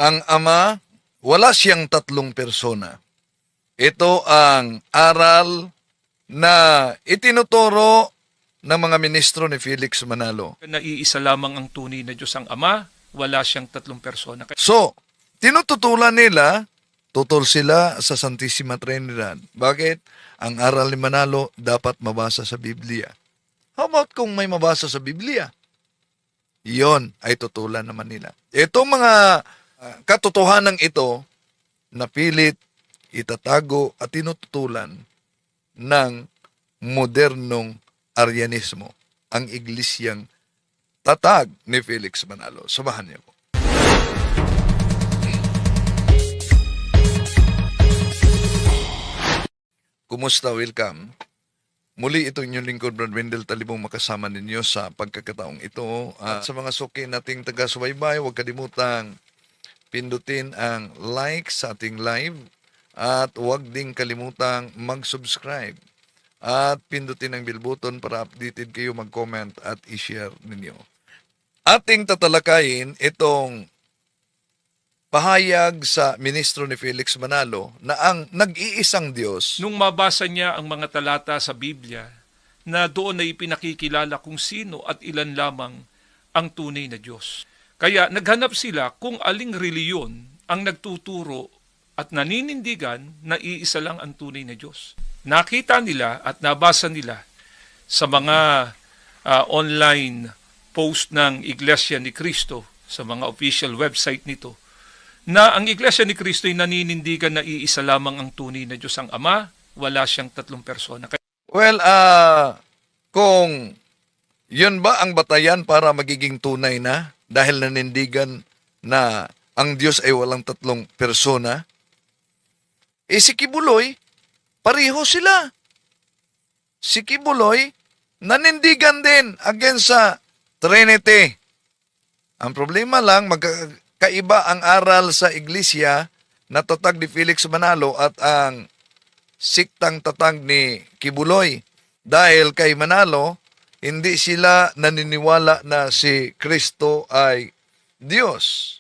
Ang Ama, wala siyang tatlong persona. Ito ang aral na itinuturo ng mga ministro ni Felix Manalo. Na iisa lamang ang tunay na Diyos ang Ama, wala siyang tatlong persona. So, tinututulan nila, tutol sila sa Santissima Trinidad. Bakit? Ang aral ni Manalo dapat mabasa sa Biblia. How about kung may mabasa sa Biblia? Iyon ay tutulan naman nila. Itong mga katotohanan ito, napilit, itatago at tinututulan ng modernong Arianismo, ang iglesyang tatag ni Felix Manalo. Samahan niyo po. Kumusta? Welcome. Muli ito inyong lingkod, Brad Wendell Talibong, makasama ninyo sa pagkakataong ito. At sa mga suki nating taga-subaybay, huwag kalimutang pindutin ang like sa ating live at huwag ding kalimutang mag-subscribe at pindutin ang bell button para updated kayo, mag-comment at i-share ninyo. Ating tatalakayin itong pahayag sa ministro ni Felix Manalo na ang nag-iisang Diyos. Nung mabasa niya ang mga talata sa Biblia, na doon ay pinakikilala kung sino at ilan lamang ang tunay na Diyos. Kaya naghanap sila kung aling reliyon ang nagtuturo at naninindigan na iisa lang ang tunay na Diyos. Nakita nila at nabasa nila sa mga online post ng Iglesia ni Cristo, sa mga official website nito, na ang Iglesia ni Cristo ay naninindigan na iisa lamang ang tunay na Diyos ang Ama, wala siyang tatlong persona. Well, kung yun ba ang batayan para magiging tunay na dahil nanindigan na ang Diyos ay walang tatlong persona, si Kibuloy, pareho sila. Si Kibuloy, nanindigan din against sa Trinity. Ang problema lang, kaiba ang aral sa iglesia na tatag ni Felix Manalo at ang siktang tatag ni Kibuloy. Dahil kay Manalo, hindi sila naniniwala na si Kristo ay Diyos.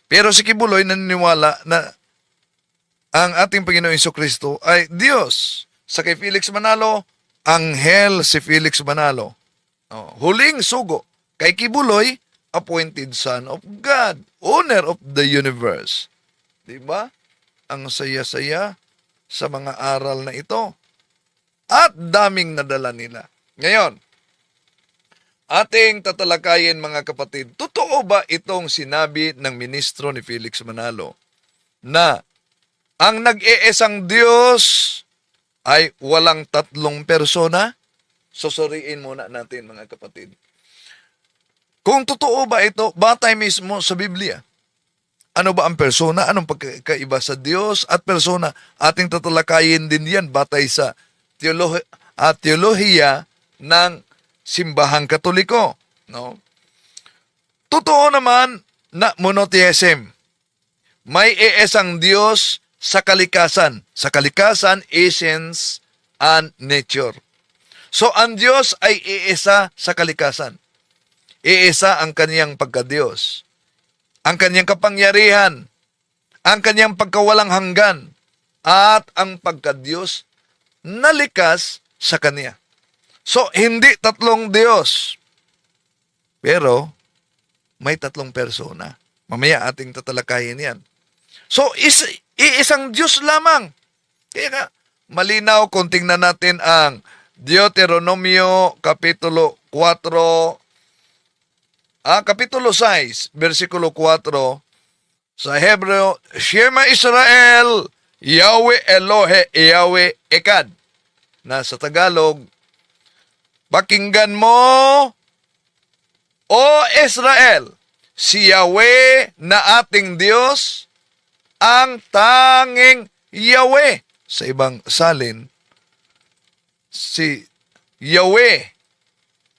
Pero si Kibuloy naniniwala na ang ating Panginoong Jesucristo ay Diyos. Sa kay Felix Manalo, anghel si Felix Manalo. Huling sugo. Kay Kibuloy, appointed son of God, owner of the universe. Diba? Ang saya-saya sa mga aral na ito. At daming nadala nila. Ngayon, ating tatalakayin mga kapatid, totoo ba itong sinabi ng ministro ni Felix Manalo na ang nag-iisang Diyos ay walang tatlong persona? Susuriin muna natin mga kapatid. Kung totoo ba ito, batay mismo sa Biblia. Ano ba ang persona? Anong pagkaiba sa Diyos at persona? Ating tatalakayin din yan batay sa teolohiya ng simbahang Katoliko. No? Totoo naman na monotheism. May iisang Diyos sa kalikasan. Sa kalikasan, essence and nature. So, ang Diyos ay iisa sa kalikasan. Iisa ang kaniyang pagkadiyos, ang kaniyang kapangyarihan, ang kaniyang pagkawalang hanggan, at ang pagkadiyos na likas sa kaniya. So, hindi tatlong Diyos, pero may tatlong persona. Mamaya ating tatalakayin yan. So, iisang Diyos lamang. Kaya nga, malinaw kung tingnan natin ang Deuteronomio Kapitulo 4, Kapitulo 6, versikulo 4, sa Hebreo, Shema Israel, Yahweh Elohe, Yahweh Ekad. Na sa Tagalog, pakinggan mo, O Israel, si Yahweh na ating Diyos, ang tanging Yahweh. Sa ibang salin, si Yahweh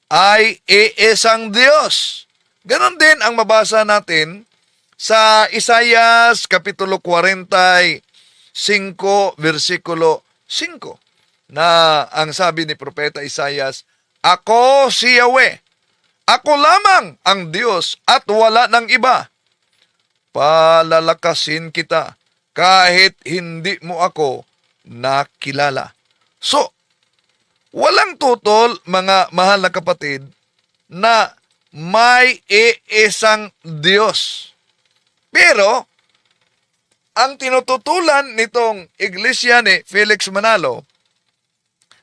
ay iisang Diyos. Ganon din ang mabasa natin sa Isaias Kapitulo 45, versikulo 5, na ang sabi ni Propeta Isaias, Ako si Yahweh, ako lamang ang Diyos at wala ng iba. palalakasin kita kahit hindi mo ako nakilala. So, walang tutol, mga mahal na kapatid, na may iisang Diyos. Pero, ang tinututulan nitong iglesia ni Felix Manalo,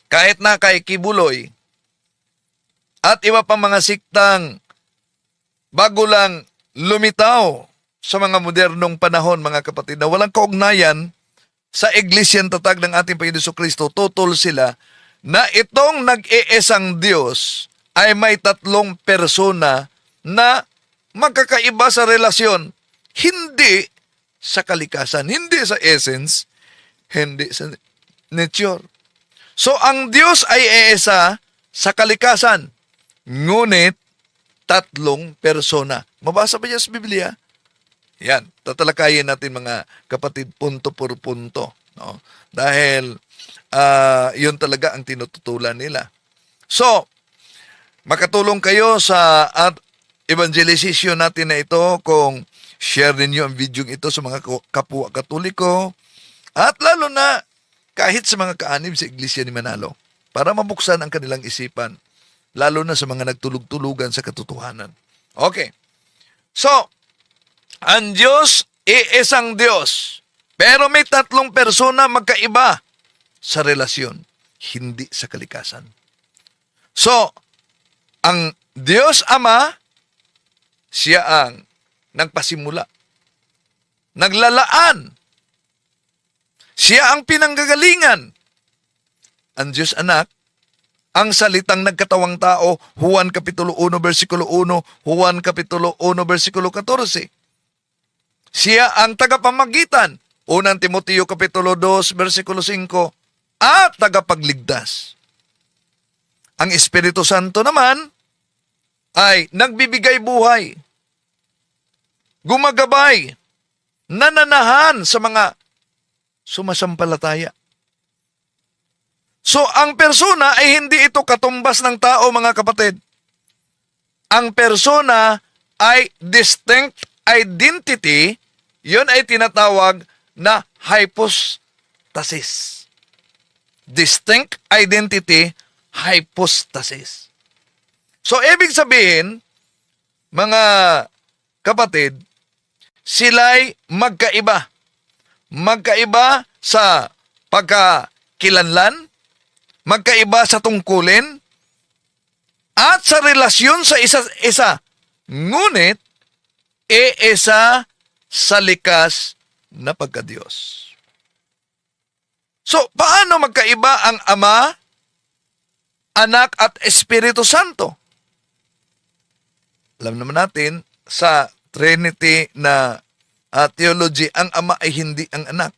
kahit na kay Kibuloy, at iba pang mga siktang bago lang lumitaw sa mga modernong panahon, mga kapatid, na walang kaugnayan sa iglesyang tatag ng ating Panginoon Jesucristo, tutol sila na itong nag-iisang Diyos ay may tatlong persona na magkakaiba sa relasyon, hindi sa kalikasan, hindi sa essence, hindi sa nature. So, ang Diyos ay iisa sa kalikasan, ngunit tatlong persona. Mabasa ba yan sa Biblia? Yan, tatalakayin natin mga kapatid punto por punto. No? Dahil yun talaga ang tinututulan nila. So, makatulong kayo sa evangelization natin na ito kung share ninyo ang video ito sa mga kapwa Katoliko at lalo na kahit sa mga kaanib sa Iglesia ni Manalo para mabuksan ang kanilang isipan, lalo na sa mga nagtulog-tulugan sa katotohanan. Okay. So, ang Diyos iisang Diyos, pero may tatlong persona magkaiba sa relasyon, hindi sa kalikasan. So, ang Diyos Ama, siya ang nagpasimula, naglalaan, siya ang pinanggagalingan. Ang Diyos Anak, ang salitang nagkatawang tao, Juan Kapitulo 1, versikulo 1, Juan Kapitulo 1, versikulo 14. Siya ang tagapamagitan, 1 Timoteo Kapitulo 2, versikulo 5, at tagapagligtas. Ang Espiritu Santo naman ay nagbibigay buhay, gumagabay, nananahan sa mga sumasampalataya. So, ang persona ay hindi ito katumbas ng tao, mga kapatid. Ang persona ay distinct identity, yun ay tinatawag na hypostasis. Distinct identity, hypostasis. So, ibig sabihin, mga kapatid, sila'y magkaiba. Magkaiba sa pagkakilanlan, magkaiba sa tungkulin, at sa relasyon sa isa-isa. Ngunit, iisa sa likas na pagka-Diyos. So, paano magkaiba ang Ama, Anak at Espiritu Santo? Alam naman natin, sa Trinity na theology, ang Ama ay hindi ang Anak.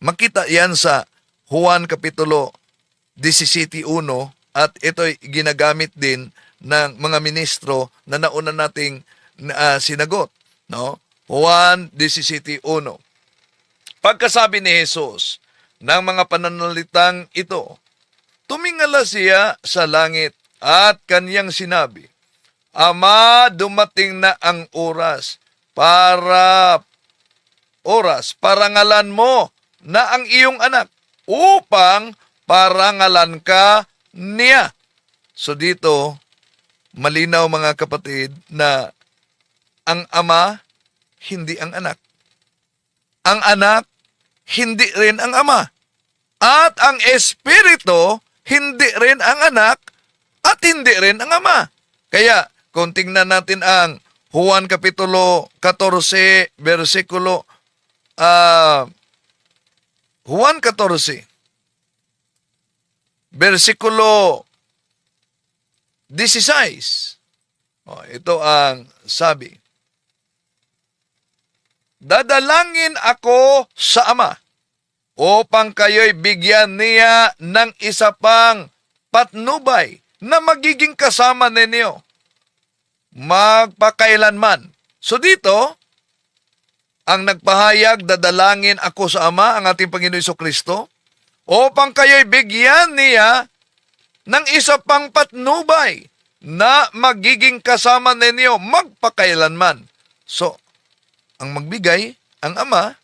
Makita yan sa Juan Kapitulo 17:1 at ito'y ginagamit din ng mga ministro na nauna nating sinagot. No? Juan 17:1. Pagkasabi ni Jesus ng mga pananalitang ito, tumingala siya sa langit at kaniyang sinabi, Ama, dumating na ang oras, parangalan mo na ang iyong anak upang parangalan ka niya. So dito, malinaw mga kapatid na ang Ama, hindi ang anak. Ang anak, hindi rin ang Ama. At ang Espiritu, hindi rin ang anak at hindi rin ang Ama. Kaya, kung tingnan natin ang Juan Kapitulo 14, versikulo Juan 14, versikulo 16. Ito ang sabi. Dadalangin ako sa Ama upang kayo'y bigyan niya ng isa pang patnubay na magiging kasama ninyo magpakailanman. So dito, ang nagpahayag, dadalangin ako sa Ama, ang ating Panginoon Jesucristo, upang kayo'y bigyan niya ng isa pang patnubay na magiging kasama ninyo magpakailanman. So, ang magbigay, ang Ama,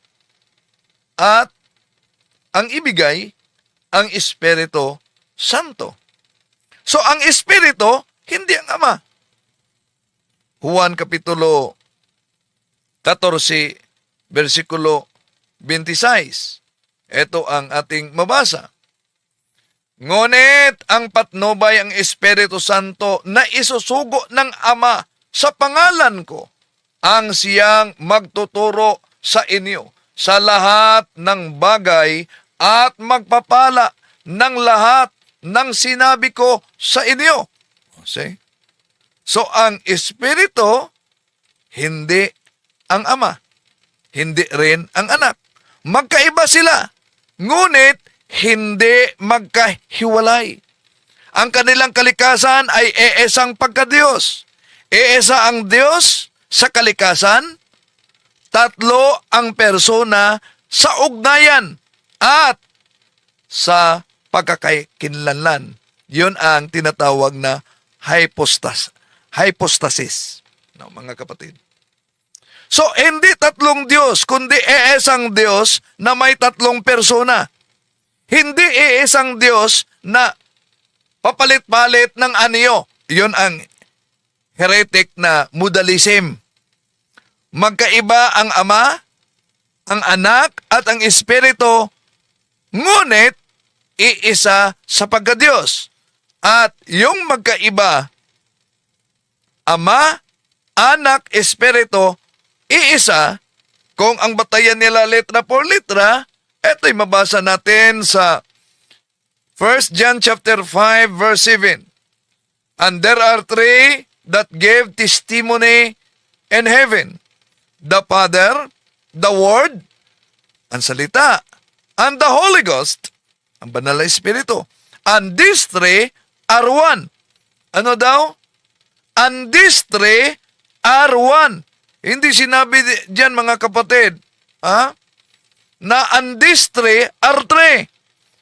at ang ibigay, ang Espiritu Santo. So, ang Espiritu, hindi ang Ama. Juan Kapitulo 14, versikulo 26. Ito ang ating mabasa. Ngunit ang patnubay ang Espiritu Santo na isusugo ng Ama sa pangalan ko, ang siyang magtuturo sa inyo sa lahat ng bagay at magpapala ng lahat ng sinabi ko sa inyo. See? So, ang Espiritu, hindi ang Ama. Hindi rin ang Anak. Magkaiba sila. Ngunit, hindi magkahiwalay. Ang kanilang kalikasan ay iisang pagka-Diyos. Iisa ang Diyos sa kalikasan, tatlo ang persona sa ugnayan at sa pagkakakinlanlan. Yun ang tinatawag na hypostasis. No, mga kapatid. So, hindi tatlong Diyos, kundi iisang Diyos na may tatlong persona. Hindi iisang Diyos na papalit-palit ng anyo. Yun ang heretic na modalism. Magkaiba ang Ama, ang Anak, at ang Espiritu, ngunit iisa sa pagka-Diyos. At yung magkaiba, Ama, Anak, Espiritu, iisa, kung ang batayan nila letra por letra, ito'y mabasa natin sa 1 John chapter 5 verse 7. And there are three that gave testimony in heaven. The Father, the Word, ang salita, and the Holy Ghost, ang banal na Espiritu. And these three are one. Ano daw? And these three are one. Hindi sinabi diyan, mga kapatid, na and these three are three.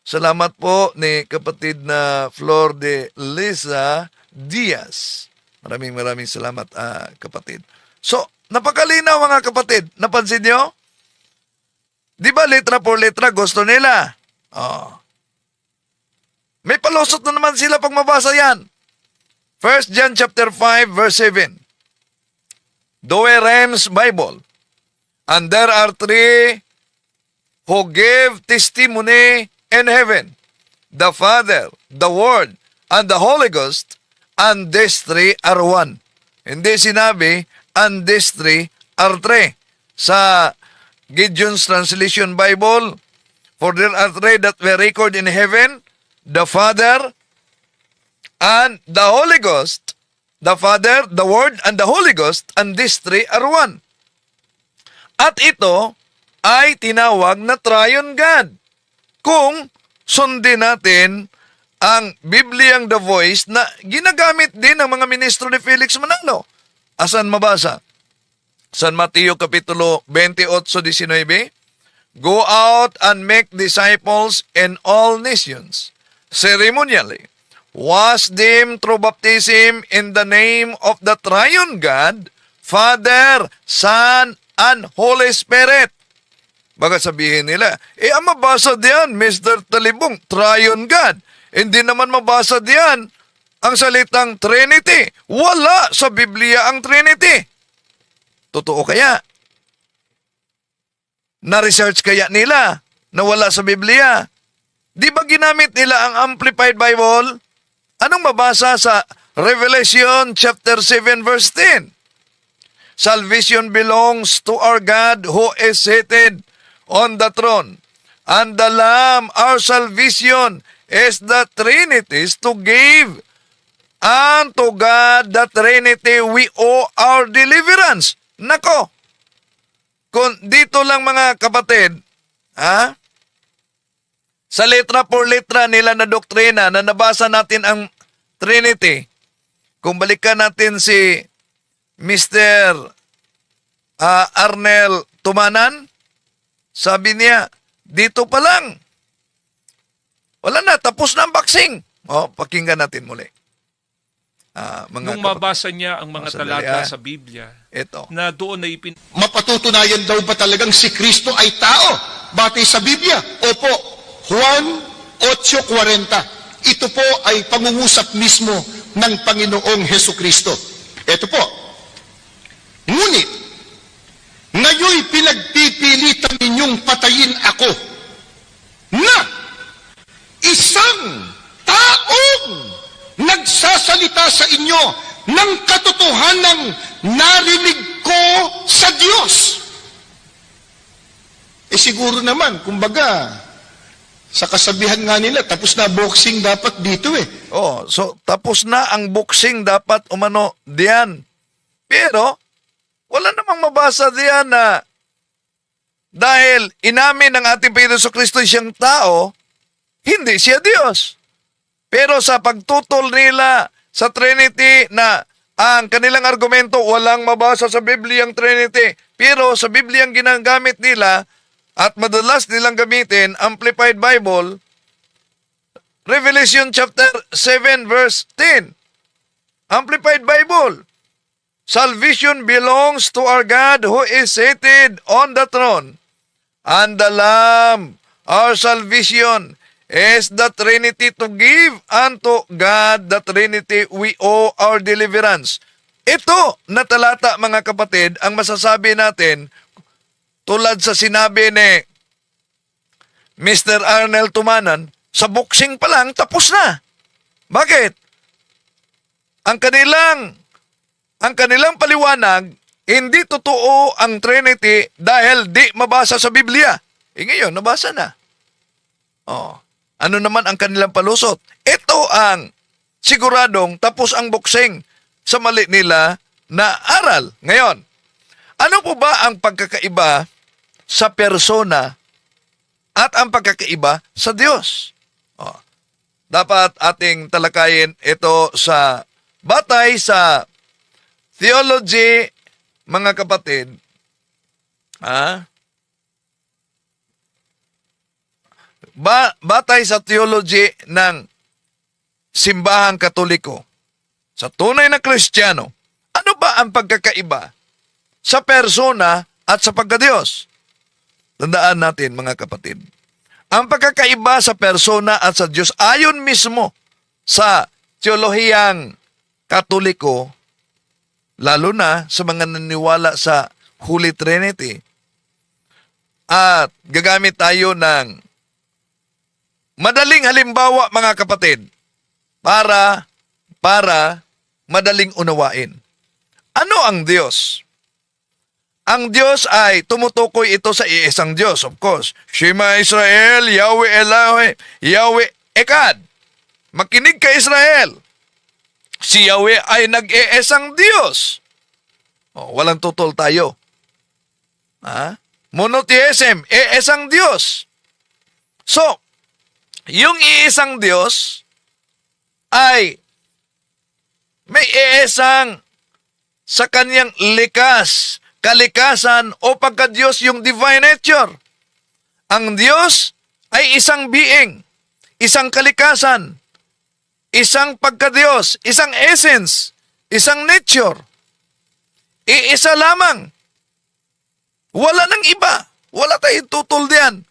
Salamat po ni kapatid na Flor de Lisa Diaz. Maraming salamat, kapatid. So, napakalinaw, mga kapatid. Napansin nyo? Di ba letra por letra gusto nila? May palusot na naman sila pag mabasa yan. 1 John chapter 5 verse 7. Doe Rems Bible. And there are three who gave testimony in heaven. The Father, the Word, and the Holy Ghost, and these three are one. Hindi sinabi, and these three are three. Sa Gideon's Translation Bible, for there are three that were recorded in heaven, the Father, and the Holy Ghost, the Father, the Word, and the Holy Ghost, and these three are one. At ito ay tinawag na Triune God. Kung sundin natin ang Bibliang The Voice na ginagamit din ng mga ministro ni Felix Manalo. Asan mabasa? San Mateo Kapitulo 28:19. Go out and make disciples in all nations, ceremonially. Wash them through baptism in the name of the Triune God, Father, Son, and Holy Spirit. Baka sabihin nila, ang mabasa diyan, Mr. Talibong, Triune God. Hindi naman mabasa diyan ang salitang Trinity. Wala sa Biblia ang Trinity. Totoo kaya? Na-research kaya nila na wala sa Biblia? Di ba ginamit nila ang Amplified Bible? Anong mabasa sa Revelation chapter 7 verse 10? Salvation belongs to our God who is seated on the throne. And the Lamb, our salvation, is the Trinity to give unto God the Trinity we owe our deliverance. Nako, kung dito lang, mga kapatid, sa letra por letra nila na doktrina na nabasa natin ang Trinity, kung balikan natin si Mr. Arnel Tumanan, sabi niya, dito pa lang. Wala na, tapos na ang boxing. Pakinggan natin muli. mga Nung mabasa niya ang mga sandali, talata sa Biblia, ito. na doon ay Mapatutunayan daw ba talagang si Kristo ay tao? Batay sa Biblia? Opo. Juan 8:40. Ito po ay pangungusap mismo ng Panginoong Heso Kristo. Ito po. Ngunit, ngayoy pinagpipilitan ninyong patayin ako na isang taong nagsasalita sa inyo ng katotohanang narinig ko sa Diyos. Siguro naman, kumbaga, sa kasabihan nga nila, tapos na boxing dapat dito So tapos na ang boxing dapat umano diyan. Pero wala namang mabasa diyan na dahil inamin ng ating Panginoon Kristo siyang tao, hindi siya Diyos. Pero sa pagtutol nila sa Trinity na ang kanilang argumento walang mabasa sa Biblia ang Trinity. Pero sa Biblia ang ginagamit nila at madalas nilang gamitin, Amplified Bible, Revelation chapter 7 verse 10. Amplified Bible. Salvation belongs to our God who is seated on the throne. And the Lamb, our salvation, is the Trinity to give unto God the Trinity we owe our deliverance. Ito na talata mga kapatid, ang masasabi natin, tulad sa sinabi ni Mr. Arnel Tumanan, sa boxing pa lang, tapos na. Bakit? Ang kanilang paliwanag, hindi totoo ang Trinity dahil di mabasa sa Biblia. Ngayon, nabasa na. Ano naman ang kanilang palusot? Ito ang siguradong tapos ang boxing sa mali nila na aral. Ngayon, ano po ba ang pagkakaiba sa persona at ang pagkakaiba sa Diyos? Dapat ating talakayin ito sa batay sa theology, mga kapatid. Batay sa theology ng simbahang Katoliko, sa tunay na Kristiyano, ano ba ang pagkakaiba sa persona at sa pagkadiyos? Tandaan natin mga kapatid, ang pagkakaiba sa persona at sa Diyos ayon mismo sa teolohiyang Katoliko, lalo na sa mga naniwala sa Holy Trinity. At gagamit tayo ng madaling halimbawa mga kapatid para madaling unawain. Ano ang Diyos? Ang Diyos ay tumutukoy ito sa iisang Diyos, of course. Shema Israel, Yahweh Elohim, Yahweh Echad. Makinig ka Israel. Si Yahweh ay nag-iisang Diyos. Walang tutol tayo. Monotheism, iisang Diyos. So, yung iisang Diyos ay may iisang sa kanyang kalikasan o pagka-Diyos yung divine nature. Ang Diyos ay isang being, isang kalikasan, isang pagka-Diyos, isang essence, isang nature. Iisa lamang. Wala nang iba. Wala tayong tutol diyan.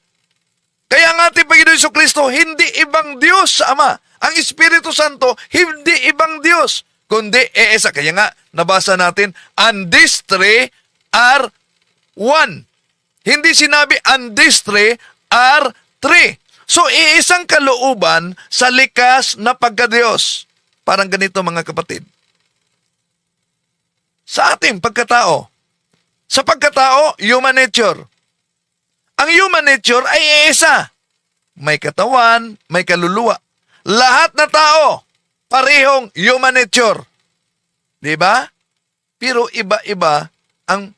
Kaya ang ating Panginoon Jesucristo, hindi ibang Diyos sa Ama. Ang Espiritu Santo, hindi ibang Diyos, kundi iisa. Kaya nga, nabasa natin, and these three are one. Hindi sinabi, and these three are three. So, iisang kalooban sa likas na pagka-Diyos. Parang ganito mga kapatid. Sa ating pagkatao, sa pagkatao, human nature. Ang human nature ay iisa. May katawan, may kaluluwa. Lahat na tao, parehong human nature. Diba? Pero iba-iba ang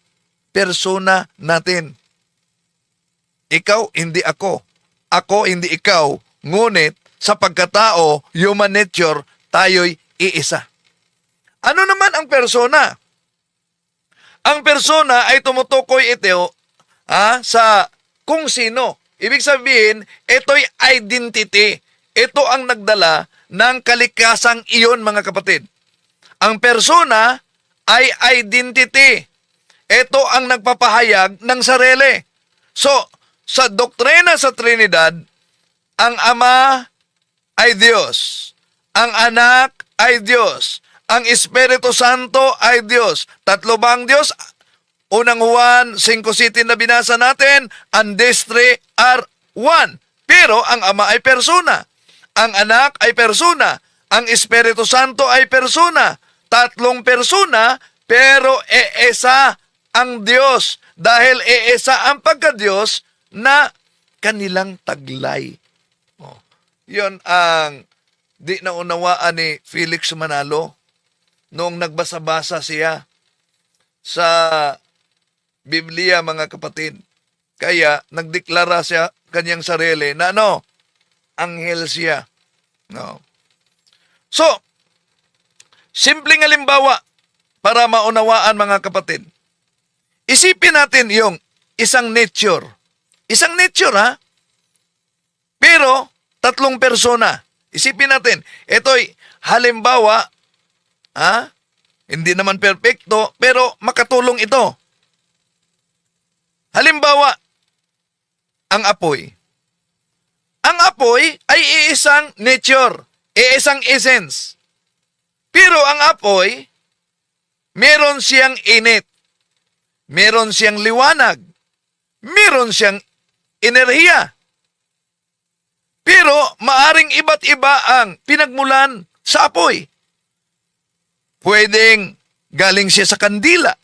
persona natin. Ikaw, hindi ako. Ako, hindi ikaw. Ngunit, sa pagkatao, human nature, tayo'y iisa. Ano naman ang persona? Ang persona ay tumutukoy ito sa kung sino. Ibig sabihin, ito'y identity. Ito ang nagdala ng kalikasang iyon, mga kapatid. Ang persona ay identity. Ito ang nagpapahayag ng sarili. So, sa doktrina sa Trinidad, ang Ama ay Diyos. Ang Anak ay Diyos. Ang Espiritu Santo ay Diyos. Tatlo ba ang Diyos? Unang Juan 5:7 na binasa natin, and these three are one. Pero ang Ama ay persona. Ang Anak ay persona. Ang Espiritu Santo ay persona. Tatlong persona, pero iisa ang Diyos. Dahil iisa ang pagka-Diyos na kanilang taglay. Oh. Yun ang di naunawaan ni Felix Manalo noong nagbasa-basa siya sa Biblia, mga kapatid. Kaya nagdeklara siya kanyang sarili na anghel siya. No. So, simpleng halimbawa para maunawaan, mga kapatid. Isipin natin yung isang nature. Isang nature, ha? Pero, tatlong persona. Isipin natin, ito'y halimbawa, ha? Hindi naman perfecto, pero makatulong ito. Halimbawa, ang apoy. Ang apoy ay iisang nature, iisang essence. Pero ang apoy, meron siyang init, meron siyang liwanag, meron siyang enerhiya. Pero maaring iba't iba ang pinagmulan sa apoy. Pwedeng galing siya sa kandila.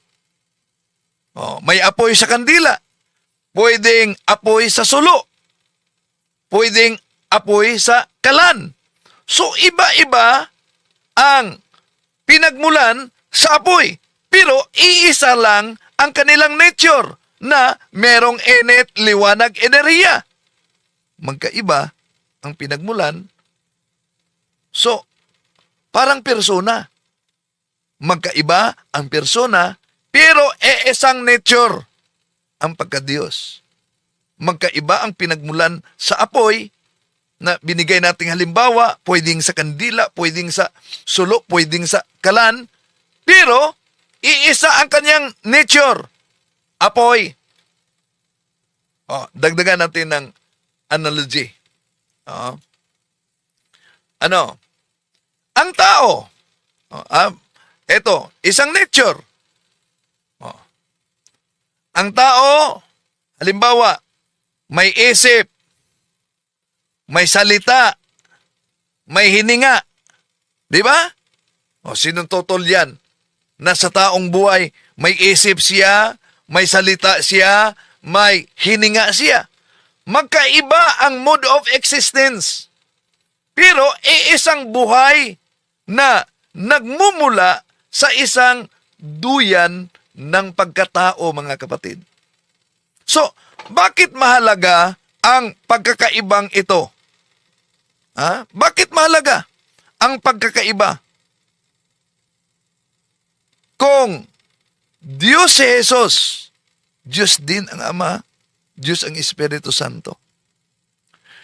May apoy sa kandila. Pwedeng apoy sa sulo. Pwedeng apoy sa kalan. So, iba-iba ang pinagmulan sa apoy. Pero iisa lang ang kanilang nature na merong init, liwanag, enerhiya. Magkaiba ang pinagmulan. So, parang persona. Magkaiba ang persona, pero isang nature ang pagka-Diyos. Magkaiba ang pinagmulan sa apoy na binigay nating halimbawa, pwedeng sa kandila, pwedeng sa sulo, pwedeng sa kalan, pero iisa ang kanyang nature, apoy. Dagdagan natin ng analogy. Ang tao, ito, isang nature. Ang tao, halimbawa, may isip, may salita, may hininga. Di ba? Sinong totoo yan? Nasa taong buhay, may isip siya, may salita siya, may hininga siya. Magkaiba ang mode of existence. Pero iisang buhay na nagmumula sa isang duyan ng pagkatao, mga kapatid. So, bakit mahalaga ang pagkakaibang ito? Bakit mahalaga ang pagkakaiba? Kung Diyos si Jesus, Diyos din ang Ama, Diyos ang Espiritu Santo.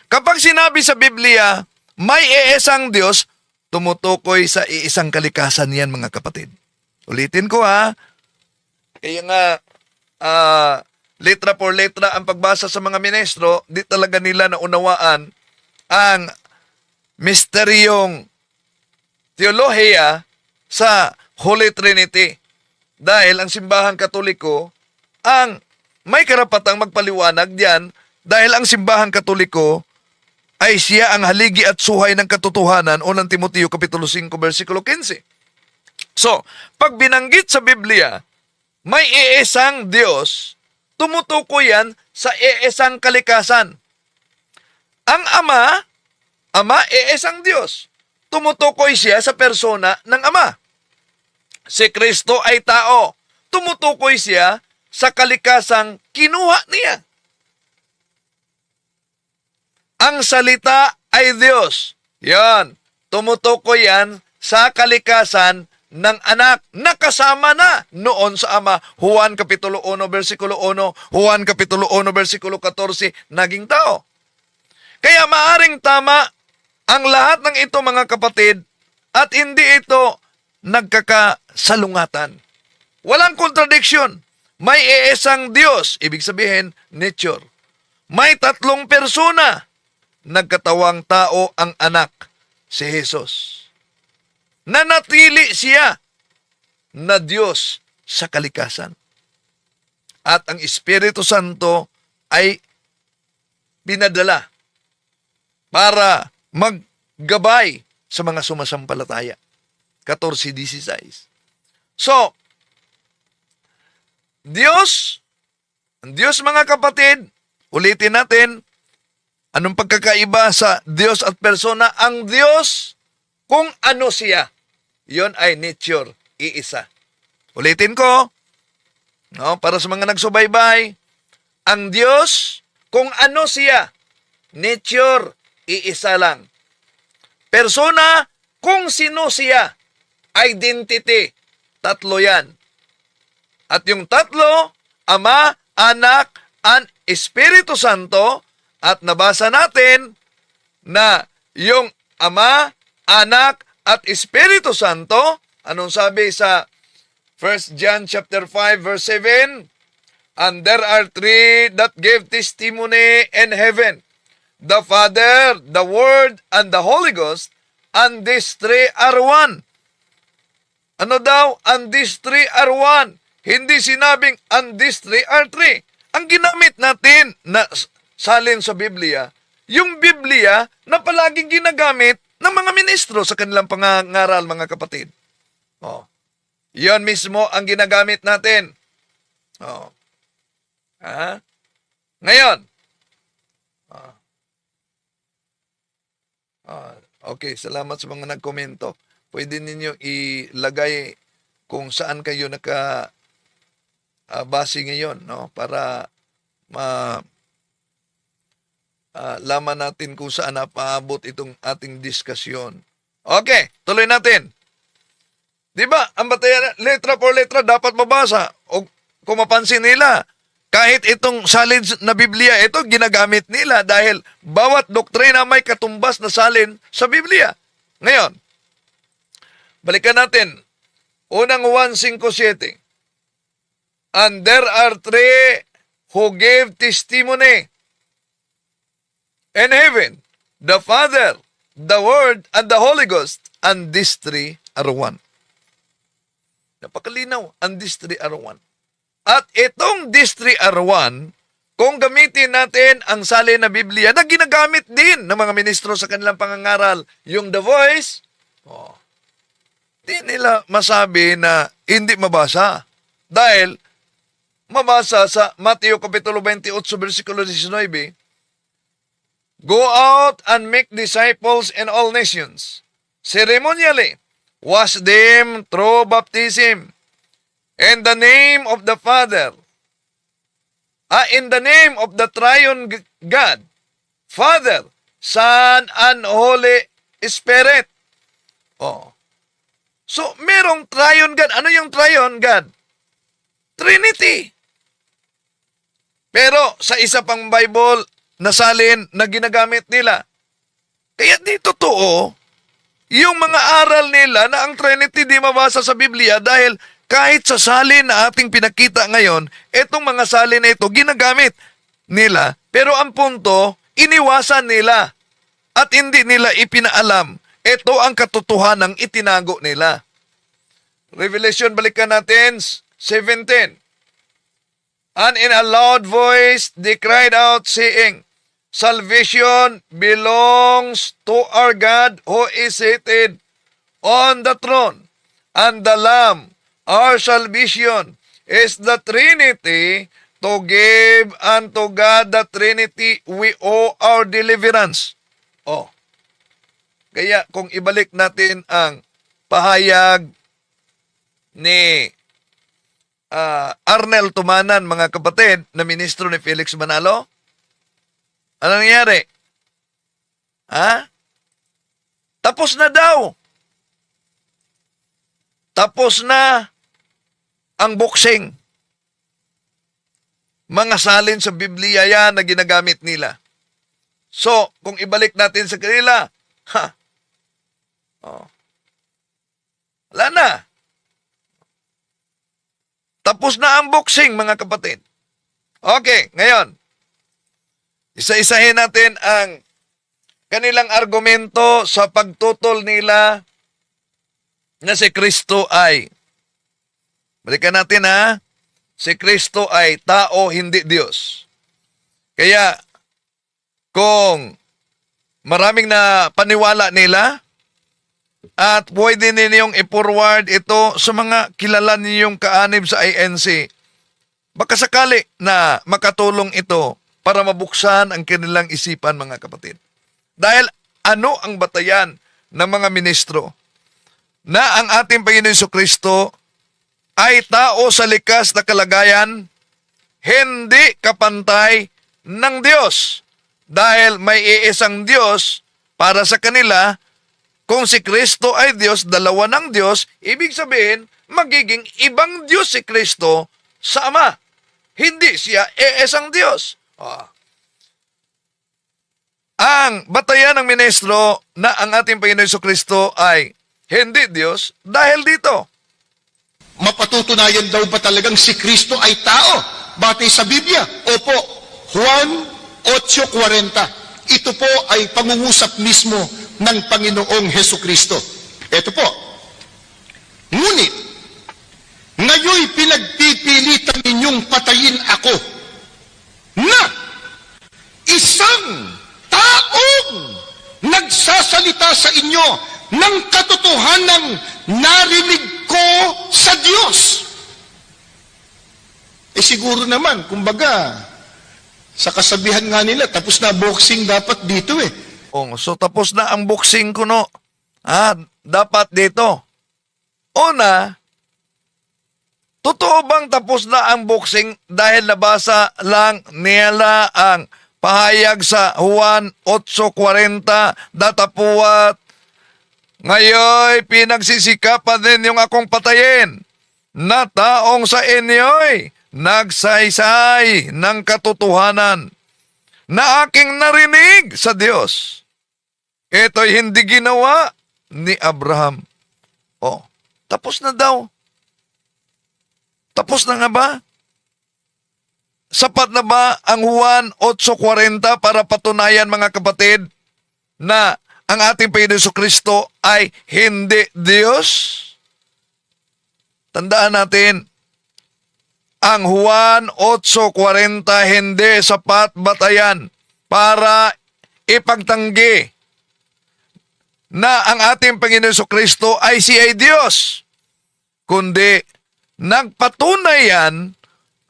Kapag sinabi sa Biblia, may iisang Diyos, tumutukoy sa iisang kalikasan yan, mga kapatid. Ulitin ko, Kaya nga, letra por letra ang pagbasa sa mga ministro, di talaga nila naunawaan ang misteryong teolohiya sa Holy Trinity. Dahil ang simbahan katoliko ang may karapatang magpaliwanag diyan, dahil ang simbahan katoliko ay siya ang haligi at suhay ng katotohanan, unang Timoteo Kapitulo 5, versikulo 15. So, pag binanggit sa Biblia, may iisang Diyos, tumutukoy yan sa iisang kalikasan. Ang Ama, iisang Diyos. Tumutukoy siya sa persona ng Ama. Si Kristo ay tao. Tumutukoy siya sa kalikasang kinuha niya. Ang salita ay Diyos. Yan. Tumutukoy yan sa kalikasan ng anak, nakasama na noon sa Ama. Juan Kapitulo 1, versikulo 1, Juan Kapitulo 1, versikulo 14, naging tao. Kaya maaring tama ang lahat ng ito, mga kapatid, at hindi ito nagkakasalungatan. Walang contradiction. May iisang Diyos, ibig sabihin, nature. May tatlong persona, nagkatawang tao ang anak, si Jesus. Nanatili siya na Diyos sa kalikasan. At ang Espiritu Santo ay pinadala para maggabay sa mga sumasampalataya. 14:16. So, ang Diyos mga kapatid, ulitin natin, anong pagkakaiba sa Diyos at persona? Ang Diyos, kung ano siya, yon ay nature, iisa. Ulitin ko, no, para sa mga nagsubaybay, ang Diyos, kung ano siya, nature, iisa lang. Persona, kung sino siya, identity, tatlo yan. At yung tatlo, Ama, Anak, and Espiritu Santo, at nabasa natin na yung Ama, Anak, at Espiritu Santo, anong sabi sa 1 John chapter 5 verse 7? And there are three that gave testimony in heaven, the Father, the Word, and the Holy Ghost, and these three are one. Ano daw? And these three are one. Hindi sinabing, and these three are three. Ang ginamit natin na salin sa Biblia, yung Biblia na palaging ginagamit ng mga ministro sa kanilang pangangaral, mga kapatid. Oh. Yon mismo ang ginagamit natin. Oh. Ngayon, okay, salamat sa mga nagkomento. Pwede ninyo ilagay kung saan kayo base ngayon, no, para laman natin kung saan napaabot itong ating diskusyon. Okay, tuloy natin. 'Di ba? Ang batayan letra por letra dapat mabasa. O kung mapansin nila, kahit itong salin na Biblia, ito ginagamit nila dahil bawat doktrina may katumbas na salin sa Biblia. Ngayon, balikan natin. Unang 1:5-7. And there are three who gave testimony in heaven, the Father, the Word, and the Holy Ghost, and these three are one. Napakalinaw, and these three are one. At itong these three are one, kung gamitin natin ang salin na Biblia na ginagamit din ng mga ministro sa kanilang pangangaral, yung the voice, di nila masabi na hindi mabasa. Dahil mabasa sa Mateo Kapitulo 28, versikulo 19, Go out and make disciples in all nations, ceremonially wash them through baptism, in the name of the Father, in the name of the Triune God, Father, Son, and Holy Spirit. Oh. So, merong Triune God. Ano yung Triune God? Trinity. Pero sa isa pang Bible na salin na ginagamit nila. Kaya di totoo yung mga aral nila na ang Trinity di mabasa sa Biblia dahil kahit sa salin na ating pinakita ngayon, itong mga salin na ito ginagamit nila. Pero ang punto, iniwasan nila at hindi nila ipinaalam. Ito ang katotohanang itinago nila. Revelation, balikan natin, 17. And in a loud voice, they cried out, saying, Salvation belongs to our God who is seated on the throne, and the Lamb. Our salvation is the Trinity. To give unto God the Trinity, we owe our deliverance. Oh. Kaya kung ibalik natin ang pahayag ni Arnel Tumanan, mga kapatid, na ministro ni Felix Manalo, ano nangyari? Tapos na daw. Tapos na ang boxing. Mga salin sa Biblia yan na ginagamit nila. So, kung ibalik natin sa kanila, Wala na. Tapos na ang boxing, mga kapatid. Okay, ngayon, isa-isahin natin ang kanilang argumento sa pagtutol nila na si Kristo ay, balikan natin ha, si Kristo ay tao, hindi Diyos. Kaya, kung maraming na paniwala nila, at pwede ninyong i-forward ito sa mga kilala ninyong kaanib sa INC, baka sakali na makatulong ito para mabuksan ang kanilang isipan, mga kapatid. Dahil ano ang batayan ng mga ministro? Na ang ating Panginoon Jesucristo ay tao sa likas na kalagayan, hindi kapantay ng Diyos. Dahil may iisang Diyos para sa kanila, kung si Kristo ay Diyos, dalawa ng Diyos, ibig sabihin, magiging ibang Diyos si Kristo sa Ama. Hindi siya iisang Diyos. Ang batayan ng ministro na ang ating Panginoon Jesucristo ay hindi Diyos dahil dito. Mapatutunayan daw ba talagang si Kristo ay tao? Batay sa Biblia? Opo. Juan 8:40. Ito po ay pangungusap mismo ng Panginoong Hesukristo. Ito po. Ngunit, ngayoy pinagpipilitan ninyong patayin ako na isang taong nagsasalita sa inyo ng katotohanang narinig ko sa Diyos. Siguro naman, kumbaga, sa kasabihan nga nila, tapos na boxing dapat dito eh. So tapos na ang boxing ko, no? Dapat dito. Una, totoo bang tapos na ang boxing dahil nabasa lang nila ang pahayag sa Juan 8:40, datapuat, ngayon pinagsisikapan din yung akong patayin na taong sa inyo'y nagsaysay ng katotohanan na aking narinig sa Diyos. Ito'y hindi ginawa ni Abraham. Tapos na daw. Tapos na nga ba? Sapat na ba ang Juan 8:40 para patunayan, mga kapatid, na ang ating Panginoon Jesucristo ay hindi Diyos? Tandaan natin, ang Juan 8:40 hindi sapat batayan para ipagtanggi na ang ating Panginoon Jesucristo ay siya ay Diyos. Kundi, nagpatunay yan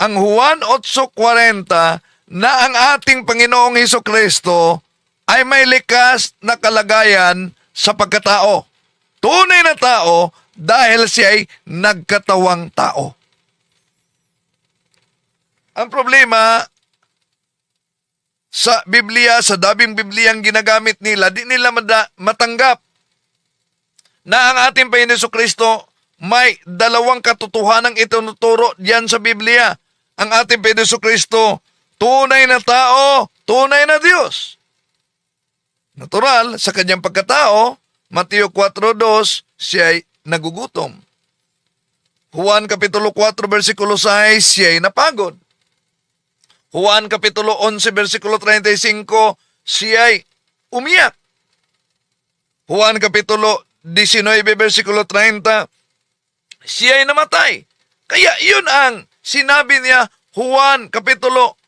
ang Juan 8:40 na ang ating Panginoong Jesucristo ay may likas na kalagayan sa pagkatao. Tunay na tao dahil siya ay nagkatawang tao. Ang problema sa Biblia, sa daming Bibliang ginagamit nila, di nila matanggap na ang ating Panginoon Jesucristo may dalawang katotohanang itinuturo diyan sa Biblia. Ang ating Panginoon Jesucristo, tunay na tao, tunay na Diyos. Natural, sa kanyang pagkatao, Mateo 4:2, siya ay nagugutom. Juan Kapitulo 4, versikulo 6, siya ay napagod. Juan Kapitulo 11, versikulo 35, siya ay umiyak. Juan Kapitulo 19, versikulo 30, siya ay namatay. Kaya yun ang sinabi niya, Juan Kapitulo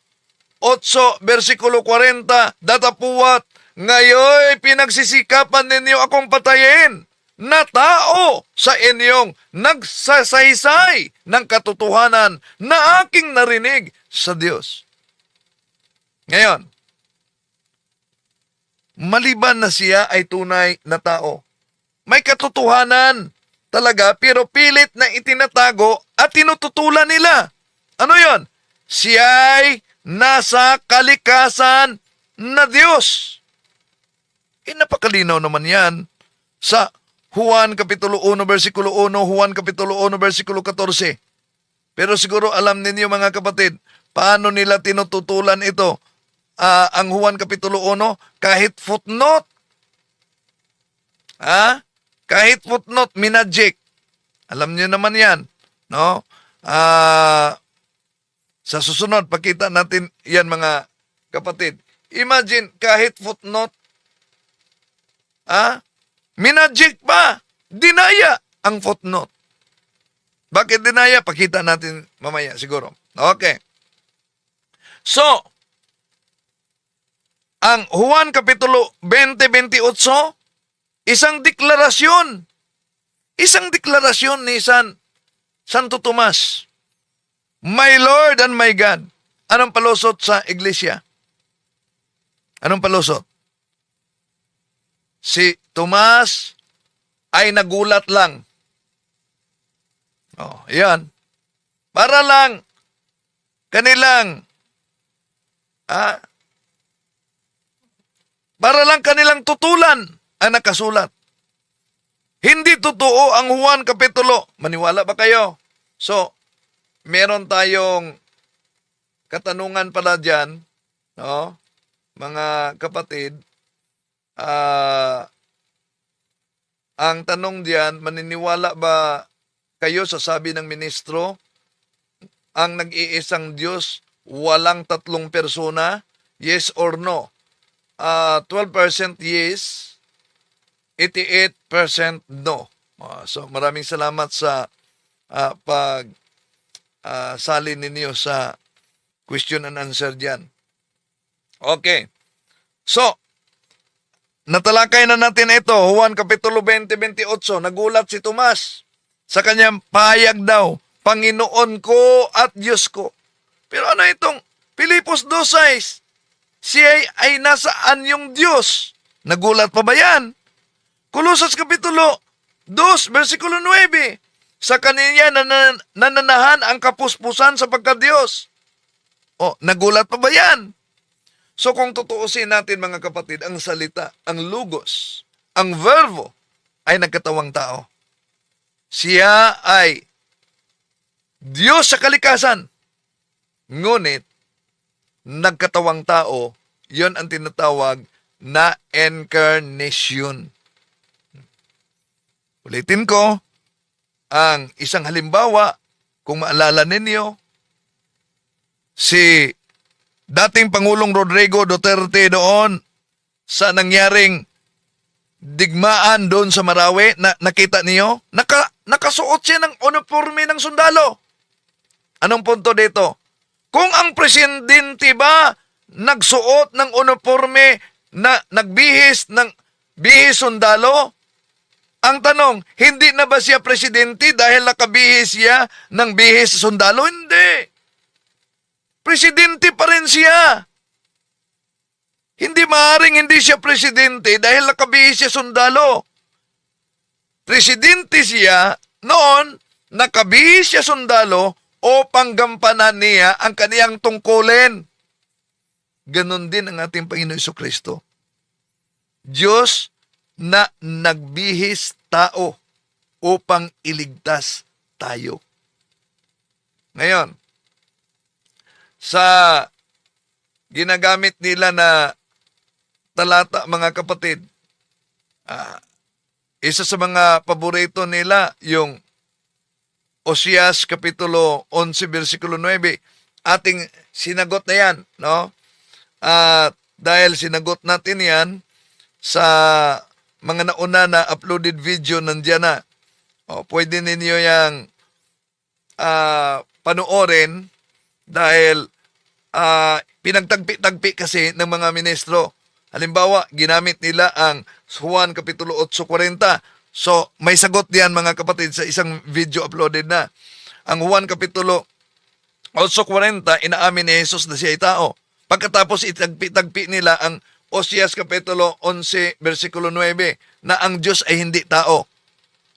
8, versikulo 40, datapuat, ngayon pinagsisikapan ninyo akong patayin na tao sa inyong nagsasaysay ng katotohanan na aking narinig sa Diyos. Ngayon, maliban na siya ay tunay na tao, may katotohanan talaga pero pilit na itinatago at tinututulan nila. Ano yon? Siya ay nasa kalikasan na Diyos. Napakalinaw naman yan sa Juan Kapitulo 1, versikulo 1, Juan Kapitulo 1, versikulo 14. Pero siguro alam ninyo, mga kapatid, paano nila tinututulan ito? Ang Juan Kapitulo 1, kahit footnote. Kahit footnote, minagic. Alam niyo naman yan. No? Sa susunod, pakita natin yan mga kapatid. Imagine, kahit footnote, minajik pa, dinaya ang footnote. Bakit dinaya? Pakita natin mamaya siguro. Okay. So, ang Juan Kapitulo 20-28, isang deklarasyon. Isang deklarasyon ni Santo Tomas. My Lord and my God. Anong palusot sa iglesia? Anong palusot? Si Tomas ay nagulat lang. Oh, yan. Para lang kanilang tutulan ang nakasulat. Hindi totoo ang Juan Kapitulo. Maniwala ba kayo? So, meron tayong katanungan pala dyan, no? Mga kapatid, ang tanong diyan, maniniwala ba kayo sa sabi ng ministro, ang nag-iisang Diyos, walang tatlong persona? Yes or no? 12% yes, 88% no. So maraming salamat sa sali ninyo sa question and answer diyan. Okay. So, natalakay na natin ito, Juan Kapitulo 20-28, nagulat si Tomas sa kanyang pahayag daw, Panginoon ko at Diyos ko. Pero ano itong Pilipos 2:6? Siya ay nasaan yung Diyos? Nagulat pa ba yan? Kolosas Kapitulo 2, versikulo 9, sa kaniya nananahan ang kapuspusan sa pagka-Diyos. O, nagulat pa ba yan? So kung tutuusin natin mga kapatid, ang salita, ang logos, ang verbo ay nagkatawang tao. Siya ay Diyos sa kalikasan. Ngunit, nagkatawang tao, yon ang tinatawag na incarnation. Ulitin ko, ang isang halimbawa, kung maalala ninyo, si dating Pangulong Rodrigo Duterte doon sa nangyaring digmaan doon sa Marawi, nakita niyo? Nakasuot siya ng uniforme ng sundalo. Anong punto dito? Kung ang presidente ba nagsuot ng uniforme na nagbihis ng bihis sundalo, ang tanong, hindi na ba siya presidente dahil nakabihis siya ng bihis sundalo? Hindi. Presidente pa rin siya. Hindi maaaring hindi siya presidente dahil nakabihis siya sundalo. Presidente siya noon, nakabihis siya sundalo upang gampanan niya ang kaniyang tungkulin. Ganon din ang ating Panginoon Jesucristo. Diyos na nagbihis tao upang iligtas tayo. Ngayon, sa ginagamit nila na talata, mga kapatid, isa sa mga paborito nila, yung Oseas Kapitulo 11, versikulo 9. Ating sinagot na yan, no? Dahil sinagot natin yan sa mga nauna na uploaded video, nandiyan na. Pwede ninyo yung panoorin dahil pinagtagpi-tagpi kasi ng mga ministro. Halimbawa, ginamit nila ang Juan Kapitulo 8:40. So, may sagot diyan mga kapatid sa isang video uploaded na. Ang Juan Kapitulo 8:40, inaamin ni Jesus na siya ay tao. Pagkatapos itagpi-tagpi nila ang Oseas Kapitulo 11, versikulo 9, na ang Diyos ay hindi tao.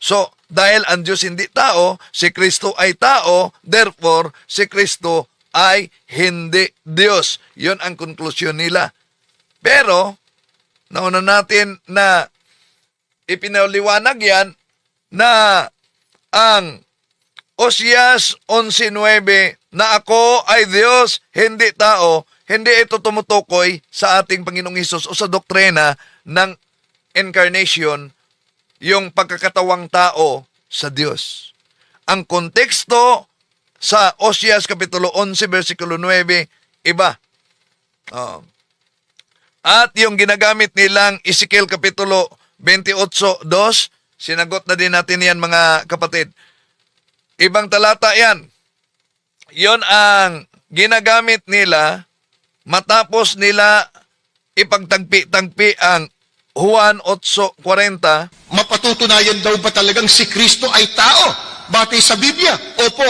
So, dahil ang Diyos hindi tao, si Kristo ay tao, therefore, si Kristo ay hindi Diyos. Yun ang konklusyon nila. Pero, nauna natin na ipinaliwanag yan na ang Oseas 11:9 na ako ay Diyos, hindi tao, hindi ito tumutukoy sa ating Panginoong Hesus o sa doktrina ng incarnation, yung pagkakatawang tao sa Diyos. ang konteksto sa Oseas Kapitulo 11, versikulo 9, iba. Oh. At yung ginagamit nilang Ezekiel Kapitulo 28:2, sinagot na din natin yan mga kapatid. Ibang talata yan. Yon ang ginagamit nila matapos nila ipagtagpi-tagpi ang Juan 8:40. Mapatutunayan daw ba talagang si Kristo ay tao? Batay sa Biblia? Opo.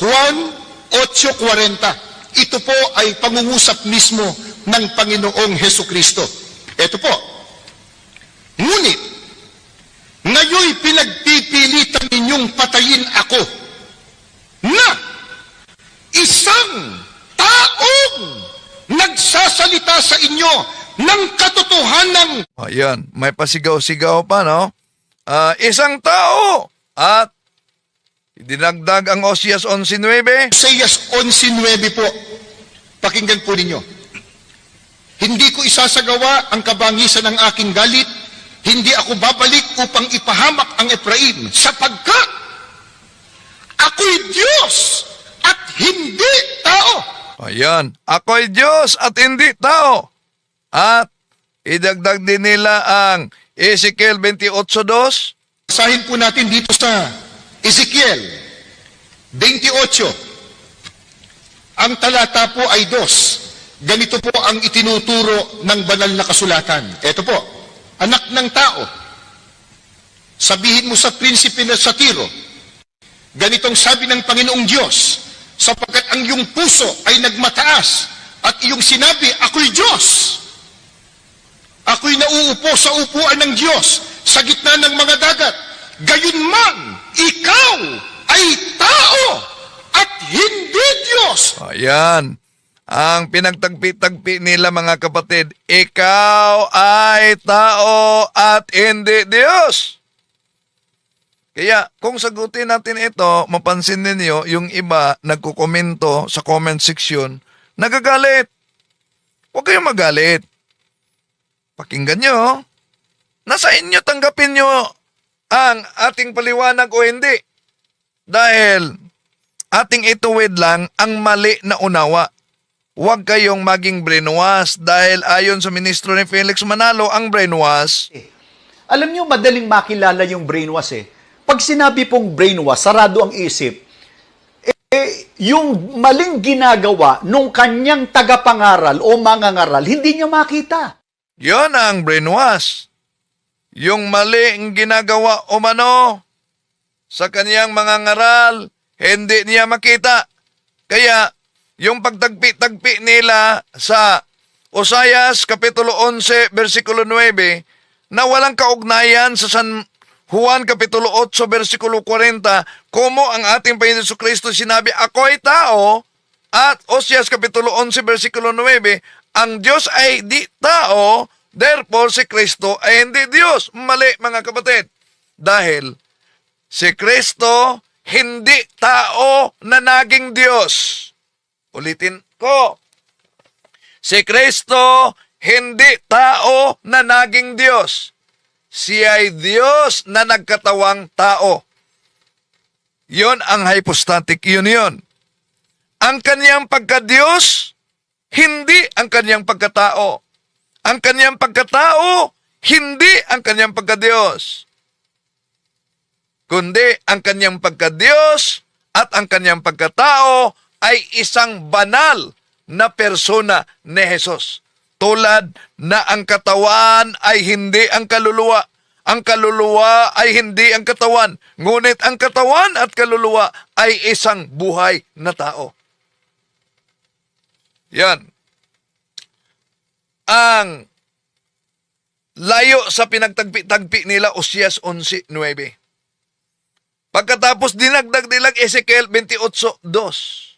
Juan 8:40. Ito po ay pangungusap mismo ng Panginoong Heso Kristo. Ito po. Ngunit, ngayoy pinagpipilitan ninyong patayin ako na isang taong nagsasalita sa inyo ng katotohanan. Ayan, may pasigaw-sigaw pa, no? Isang tao at dinagdag ang Oseas 11:9. Oseas 11:9 po. Pakinggan po ninyo. Hindi ko isasagawa ang kabangisan ng aking galit. Hindi ako babalik upang ipahamak ang Efraim sapagkat ako'y Diyos at hindi tao. Ayan, ako'y Diyos at hindi tao. At idagdag din nila ang Ezekiel 28:2. Basahin po natin dito sa Ezekiel 28. Ang talata po ay 2. Ganito po ang itinuturo ng banal na kasulatan. Ito po, anak ng tao, sabihin mo sa prinsipe na sa Tiro, ganitong sabi ng Panginoong Diyos, sapagkat ang iyong puso ay nagmataas at iyong sinabi, ako'y Diyos. Ako'y nauupo sa upuan ng Diyos sa gitna ng mga dagat. Gayunman, ikaw ay tao at hindi Diyos. Ayan, ang pinagtagpi-tagpi nila mga kapatid, ikaw ay tao at hindi Diyos. Kaya kung sagutin natin ito, mapansin ninyo yung iba nagkukomento sa comment section, nagagalit. Huwag kayong magalit. Pakinggan nyo. Nasa inyo tanggapin nyo ang ating paliwanag o hindi. Dahil ating ituwid lang ang mali na unawa. Huwag kayong maging brainwash dahil ayon sa ministro ni Felix Manalo, ang brainwash. Alam niyo, madaling makilala yung brainwash eh. Pag sinabi pong brainwash, sarado ang isip, yung maling ginagawa nung kanyang tagapangaral o mangangaral, hindi niya makita. Yon ang brainwash. Yung mali ang ginagawa o mano sa kanyang mga ngaral, hindi niya makita. Kaya, yung pagtagpi-tagpi nila sa Oseas Kapitulo 11, versikulo 9, na walang kaugnayan sa San Juan Kapitulo 8, versikulo 40, kumo ang ating Panginoon Jesucristo sinabi, ako'y tao, at Oseas Kapitulo 11, versikulo 9, ang Diyos ay di tao, therefore si Kristo ay hindi Diyos. Mali mga kapatid. Dahil si Kristo hindi tao na naging Diyos. Ulitin ko. Si Kristo hindi tao na naging Diyos. Siya ay Diyos na nagkatawang tao. Yon ang hypostatic union. Ang kanyang pagka-Diyos, hindi ang kanyang pagkatao. Ang kanyang pagkatao, hindi ang kanyang pagka-Diyos. Kundi ang kanyang pagka-Diyos at ang kanyang pagkatao ay isang banal na persona ni Jesus. Tulad na ang katawan ay hindi ang kaluluwa. Ang kaluluwa ay hindi ang katawan. Ngunit ang katawan at kaluluwa ay isang buhay na tao. Yan. Ang layo sa pinagtagpi-tagpi nila, Oseas 11:9. Pagkatapos dinagdag nilang Ezekiel 28:2.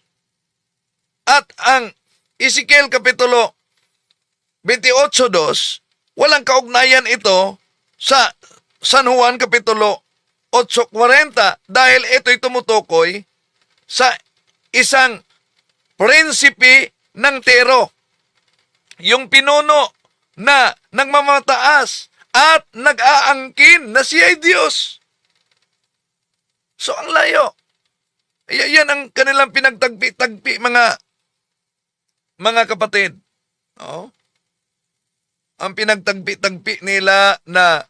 At ang Ezekiel Kapitulo 28:2, walang kaugnayan ito sa San Juan Kapitulo 8:40 dahil ito'y tumutukoy sa isang prinsipe ng Tiro. Yung pinuno na nagmamataas at nag-aangkin na siya ay Diyos. So ang layo. Yan ang kanilang pinagtagpi-tagpi, mga kapatid. No? Ang pinagtagpi-tagpi nila na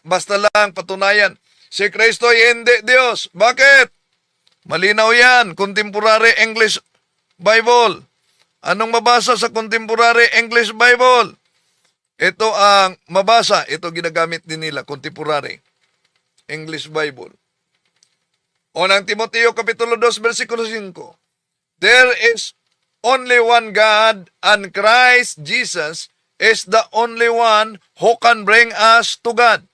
basta lang patunayan, si Kristo ay hindi Diyos. Bakit? Malinaw yan, Contemporary English Bible. Anong mabasa sa Contemporary English Bible? Ito ang mabasa, ito ginagamit din nila, Contemporary English Bible. Unang Timoteo Kapitulo 2, versikulo 5. There is only one God, and Christ Jesus is the only one who can bring us to God.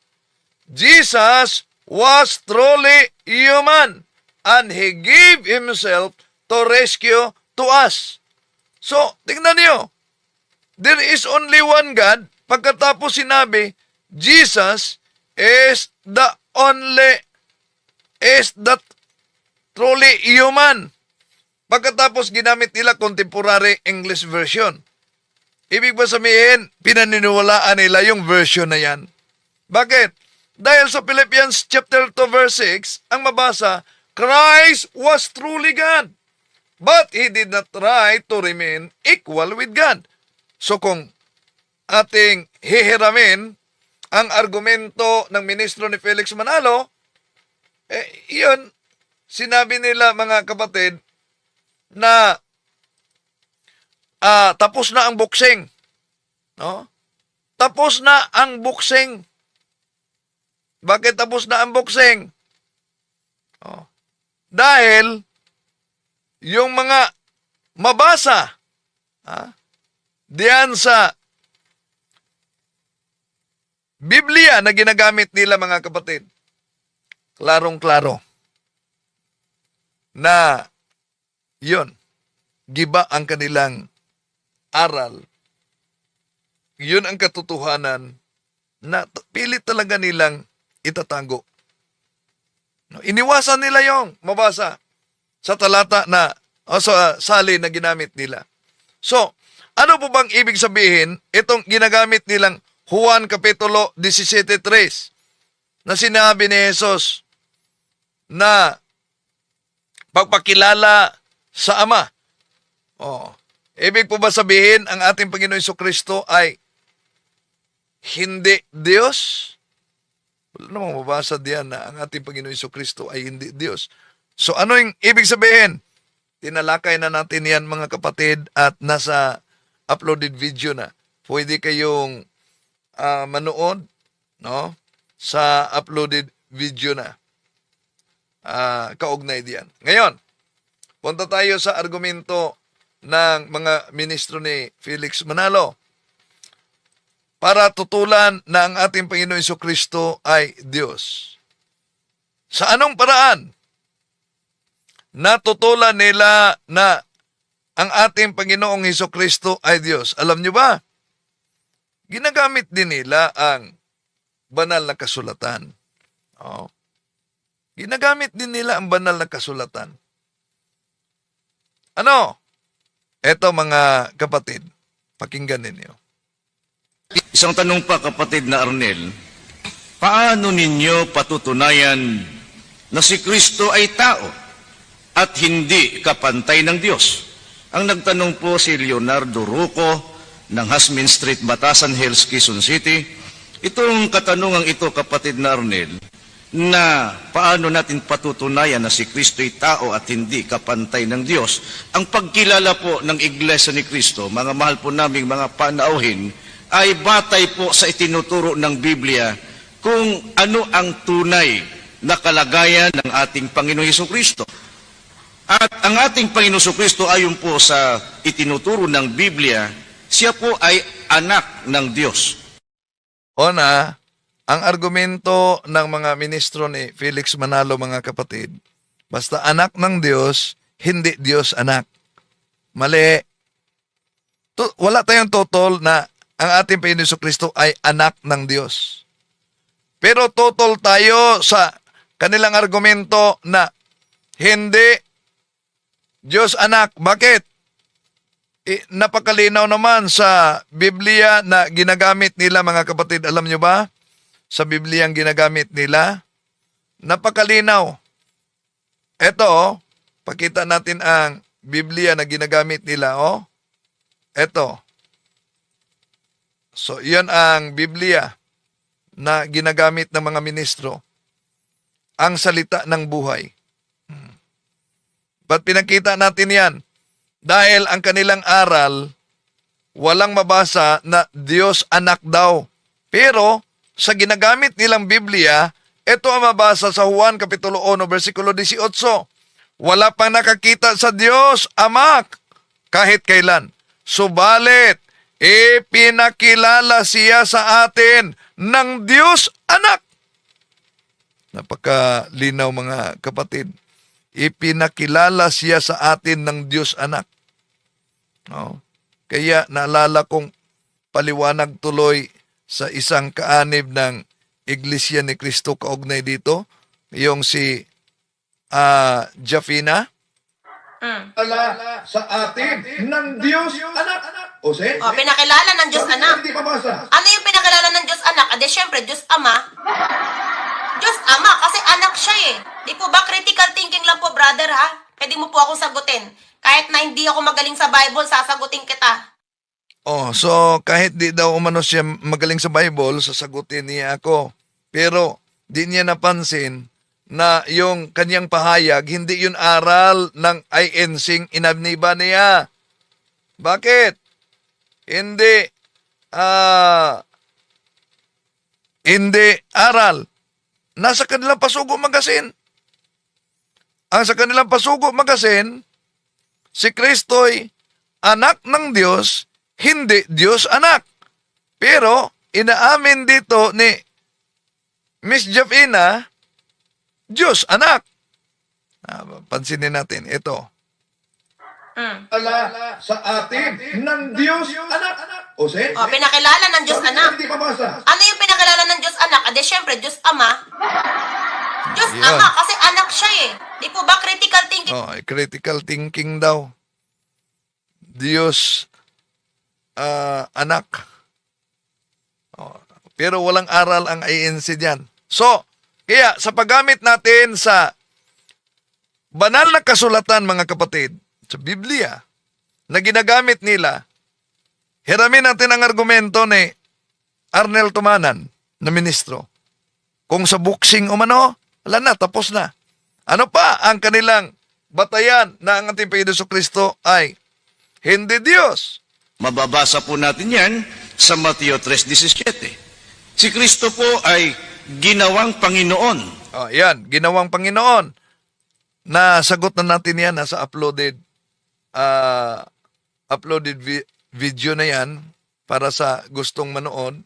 Jesus was truly human, and He gave Himself to rescue to us. So, tingnan niyo, there is only one God. Pagkatapos sinabi, Jesus is the truly human. Pagkatapos ginamit nila Contemporary English Version. Ibig ba sabihin, pinaniniwalaan nila yung version na yan? Bakit? Dahil sa Philippians chapter 2 verse 6, ang mabasa, Christ was truly God, but He did not try to remain equal with God. So kung ating hihiramin ang argumento ng ministro ni Felix Manalo, iyon, sinabi nila mga kapatid, na tapos na ang boxing. No? Tapos na ang boxing. Bakit tapos na ang boxing? Dahil yung mga mabasa diyan sa Biblia na ginagamit nila mga kapatid, klarong-klaro na yun, giba ang kanilang aral. Yun ang katotohanan na pilit talaga nilang itatago. No, iniwasan nila yung mabasa sa talata na o sa salin na ginamit nila. So, ano po bang ibig sabihin itong ginagamit nilang Juan Kapitulo 17:3 na sinabi ni Jesus na pagpakilala sa Ama? Ibig po ba sabihin ang ating Panginoon Jesucristo ay hindi Diyos? Wala namang mabasa diyan na ang ating Panginoon Jesucristo ay hindi Diyos. So ano yung ibig sabihin? Tinalakay na natin yan mga kapatid at nasa uploaded video na. Pwede kayong manood, no, sa uploaded video na. Kaugnay diyan. Ngayon, punta tayo sa argumento ng mga ministro ni Felix Manalo para tutulan na ang ating Panginoon Jesucristo ay Diyos. Sa anong paraan natutulan nila na ang ating Panginoong Jesucristo ay Diyos? Alam nyo ba? Ginagamit din nila ang banal na kasulatan. Ginagamit din nila ang banal na kasulatan. Ano? Eto mga kapatid, pakinggan ninyo. Isang tanong pa kapatid na Arnel, paano ninyo patutunayan na si Kristo ay tao at hindi kapantay ng Diyos? Ang nagtanong po si Leonardo Ruco ng Hasmin Street, Batasan Hills, Quezon City. Itong katanungang ito kapatid na Arnel, na paano natin patutunayan na si Kristo ay tao at hindi kapantay ng Diyos. Ang pagkilala po ng Iglesia ni Kristo, mga mahal po naming mga panauhin, ay batay po sa itinuturo ng Biblia kung ano ang tunay na kalagayan ng ating Panginoon Jesucristo. At ang ating Panginoon Jesucristo ayon po sa itinuturo ng Biblia, siya po ay anak ng Diyos. Una, ang argumento ng mga ministro ni Felix Manalo mga kapatid, basta anak ng Diyos, hindi Diyos anak. Mali. Wala tayong totoo na ang ating Panginoon Jesucristo ay anak ng Diyos. Pero totoo tayo sa kanilang argumento na hindi Diyos anak. Bakit? Napakalinaw naman sa Biblia na ginagamit nila mga kapatid. Alam nyo ba? Sa Biblia ang ginagamit nila, Napakalinaw. Ito, oh, pakita natin ang Biblia na ginagamit nila, oh. Ito. So, yan ang Biblia na ginagamit ng mga ministro. Ang salita ng buhay. Ba't pinakita natin yan? Dahil ang kanilang aral, walang mabasa na Diyos anak daw. Pero, sa ginagamit nilang Biblia, ito ang mabasa sa Juan Kapitulo 1, versikulo 18. Wala pang nakakita sa Diyos, Ama, kahit kailan. Subalit, ipinakilala siya sa atin ng Diyos anak. Napakalinaw mga kapatid. Ipinakilala siya sa atin ng Diyos anak. No? Kaya naalala kong paliwanag tuloy sa isang kaanib ng Iglesia ni Cristo kaugnay dito, yung si Jafina. Sa atin ng Diyos anak. O say? O, pinakilala ng Diyos anak. Hindi mabasa. Ano yung pinakilala ng Diyos anak? Ade, syempre, Diyos Ama. Diyos Ama, kasi anak siya eh. Di po ba critical thinking lang po, brother, ha? Pwede mo po akong sagutin. Kahit na hindi ako magaling sa Bible, sasagutin kita. Oh, so kahit di daw umano siya magaling sa Bible, sasagutin niya ako. Pero di niya napansin na yung kanyang pahayag, hindi yun aral ng INC inabniba niya. Bakit? Hindi aral. Nasa kanilang Pasugo Magasin. Ang sa kanilang Pasugo Magasin, si Kristo'y anak ng Diyos, hindi Diyos anak. Pero, inaamin dito ni Miss Jafina, Diyos anak. Pansinin natin, ito. Sa atin ng Diyos anak. O say? O, pinakilala ng Diyos anak. Hindi mabasa. Ano yung pinakilala ng Diyos anak? Ade, syempre, Diyos Ama. Diyos Yun. Ama, kasi anak siya eh. Di po ba critical thinking? Oh, critical thinking daw. Diyos anak. Oh, pero walang aral ang ANC diyan. So, kaya sa paggamit natin sa banal na kasulatan, mga kapatid, sa Biblia, na ginagamit nila, hiramin natin ang argumento ni Arnel Tumanan na ministro. Kung sa boxing umano, wala na, tapos na. Ano pa ang kanilang batayan na ang ating Panginoon Jesucristo ay hindi Diyos? Mababasa po natin yan sa Mateo 3:17. Si Kristo po ay ginawang Panginoon. Oh, yan, ginawang Panginoon. Nasagot na natin yan, nasa uploaded video na yan para sa gustong manood.